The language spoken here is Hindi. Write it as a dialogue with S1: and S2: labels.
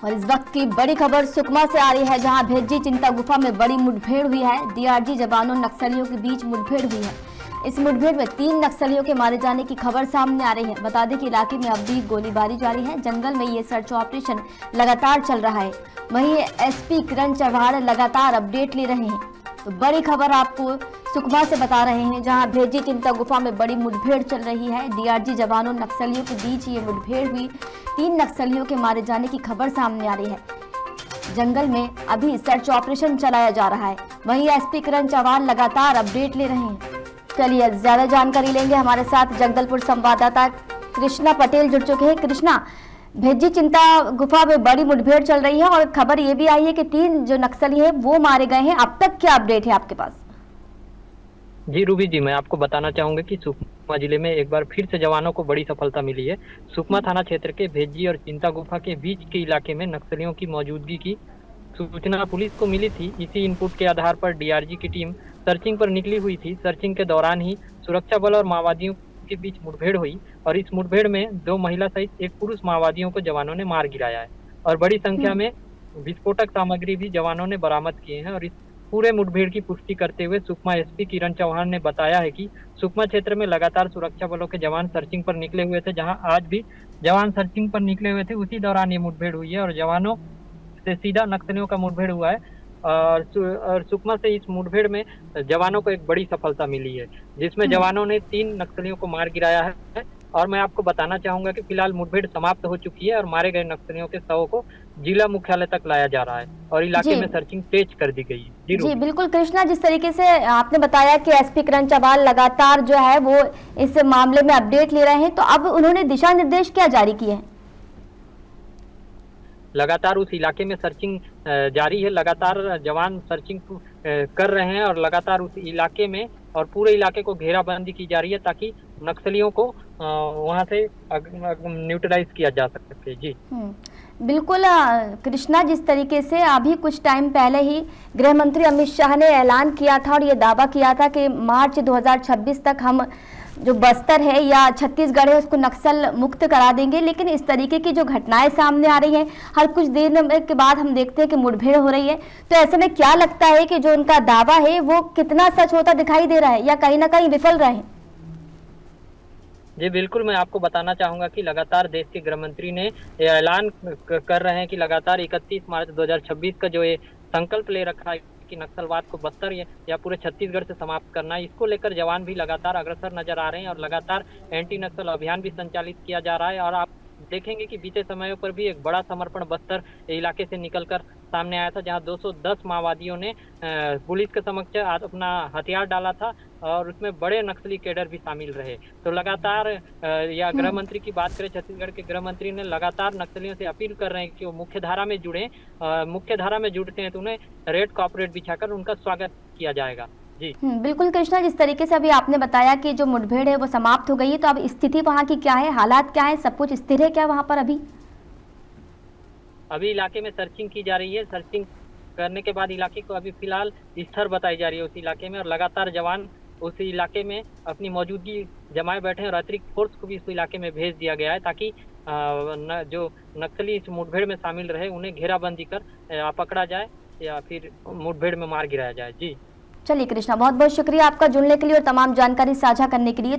S1: और इस वक्त की बड़ी खबर सुकमा से आ रही है, जहां भेज्जी चिंता गुफा में बड़ी मुठभेड़ हुई है। डीआरजी जवानों नक्सलियों के बीच मुठभेड़ हुई है। इस मुठभेड़ में 3 नक्सलियों के मारे जाने की खबर सामने आ रही है। बता दें कि इलाके में अब भी गोलीबारी जारी है। जंगल में ये सर्च ऑपरेशन लगातार चल रहा है। वहीं एसपी किरण चव्हाण लगातार अपडेट ले रहे हैं। तो बड़ी खबर आपको सुकमा से बता रहे हैं, जहां भेज्जी चिंता गुफा में बड़ी मुठभेड़ चल रही है। डीआरजी जवानों नक्सलियों के बीच ये मुठभेड़ हुई। 3 नक्सलियों के मारे जाने की खबर सामने आ रही है। जंगल में अभी सर्च ऑपरेशन चलाया जा रहा है। वहीं एसपी किरण चव्हाण लगातार अपडेट ले रहे हैं। चलिए ज्यादा जानकारी लेंगे। हमारे साथ जगदलपुर संवाददाता कृष्णा पटेल जुड़ चुके हैं। कृष्णा, भेज्जी चिंता गुफा में बड़ी मुठभेड़ चल रही है और खबर ये भी आई है कि 3 जो नक्सली हैं वो मारे गए हैं। अब तक क्या अपडेट है आपके पास?
S2: जी रूबी जी, मैं आपको बताना चाहूंगा कि सुकमा जिले में एक बार फिर से जवानों को बड़ी सफलता मिली है। सुकमा थाना क्षेत्र के भेज्जी और चिंता गुफा के बीच के इलाके में नक्सलियों की मौजूदगी की सूचना पुलिस को मिली थी। इसी इनपुट के आधार पर डीआरजी की टीम सर्चिंग पर निकली हुई थी। सर्चिंग के दौरान ही सुरक्षा बल और माओवादियों के बीच मुठभेड़ हुई और इस मुठभेड़ में 2 महिला सहित 1 पुरुष माओवादियों को जवानों ने मार गिराया है और बड़ी संख्या में विस्फोटक सामग्री भी जवानों ने बरामद किए हैं। और इस पूरे मुठभेड़ की पुष्टि करते हुए सुकमा एसपी किरण चौहान ने बताया है कि सुकमा क्षेत्र में लगातार सुरक्षा बलों के जवान सर्चिंग पर निकले हुए थे। जहां आज भी जवान सर्चिंग पर निकले हुए थे, उसी दौरान ये मुठभेड़ हुई है और जवानों से सीधा नक्सलियों का मुठभेड़ हुआ है। और सुकमा से इस मुठभेड़ में जवानों को एक बड़ी सफलता मिली है, जिसमें जवानों ने 3 नक्सलियों को मार गिराया है। और मैं आपको बताना चाहूंगा कि फिलहाल मुठभेड़ समाप्त हो चुकी है और मारे गए नक्सलियों के शवों को जिला मुख्यालय तक लाया जा रहा है और इलाके में सर्चिंग तेज कर दी गई है।
S1: जी बिल्कुल कृष्णा, जिस तरीके से आपने बताया कि एसपी किरण चव्हाण लगातार जो है वो इस मामले में अपडेट ले रहे हैं, तो अब उन्होंने दिशा निर्देश क्या जारी किए हैं?
S2: लगातार उस इलाके में सर्चिंग जारी है। लगातार जवान सर्चिंग कर रहे हैं और लगातार उस इलाके में और पूरे इलाके को घेराबंदी की जा रही है ताकि नक्सलियों को वहां से न्यूट्रलाइज किया जा सके। जी
S1: बिल्कुल कृष्णा, जिस तरीके से अभी कुछ टाइम पहले ही गृह मंत्री अमित शाह ने ऐलान किया था और ये दावा किया था कि मार्च 2026 तक हम जो बस्तर है या छत्तीसगढ़ है उसको नक्सल मुक्त करा देंगे, लेकिन इस तरीके की जो घटनाएं सामने आ रही हैं, हर कुछ दिन के बाद हम देखते हैं कि मुठभेड़ हो रही है। तो ऐसे में क्या लगता है कि जो उनका दावा है वो कितना सच होता दिखाई दे रहा है या कहीं ना कहीं विफल रहे?
S2: जी बिल्कुल, मैं आपको बताना चाहूंगा कि लगातार देश के गृह मंत्री ने ऐलान कर रहे हैं कि लगातार 31 मार्च 2026 का जो ये संकल्प ले रखा है कि नक्सलवाद को बस्तर या पूरे छत्तीसगढ़ से समाप्त करना है, इसको लेकर जवान भी लगातार अग्रसर नजर आ रहे हैं और लगातार एंटी नक्सल अभियान भी संचालित किया जा रहा है। और आप देखेंगे कि बीते समयों पर भी एक बड़ा समर्पण बस्तर इलाके से निकलकर सामने आया था, जहां 210 माओवादियों ने पुलिस के समक्ष अपना हथियार डाला था और उसमें बड़े नक्सली कैडर भी शामिल रहे। तो लगातार या गृह मंत्री की बात करें, छत्तीसगढ़ के गृह मंत्री ने लगातार नक्सलियों से अपील कर रहे हैं कि वो मुख्य धारा में जुड़े। मुख्य धारा में जुड़ते हैं तो उन्हें रेड कॉर्पोरेट बिछाकर उनका स्वागत किया जाएगा। जी
S1: बिल्कुल कृष्णा, जिस तरीके से अभी आपने बताया कि जो मुठभेड़ है वो समाप्त हो गई है, तो अब स्थिति वहाँ की क्या है, हालात क्या है, सब कुछ स्थिर है क्या वहाँ पर?
S2: अभी इलाके में सर्चिंग की जा रही है। सर्चिंग करने के बाद इलाके को अभी फिलहाल स्थिर बताई जा रही है उस इलाके में, और लगातार जवान उस इलाके में अपनी मौजूदगी जमाए बैठे हैं और अतिरिक्त फोर्स को भी इस इलाके में भेज दिया गया है ताकि जो नक्सली इस मुठभेड़ में शामिल रहे उन्हें घेराबंदी कर पकड़ा जाए या फिर मुठभेड़ में मार गिराया जाए। जी
S1: चलिए कृष्णा, बहुत बहुत शुक्रिया आपका जुड़ने के लिए और तमाम जानकारी साझा करने के लिए।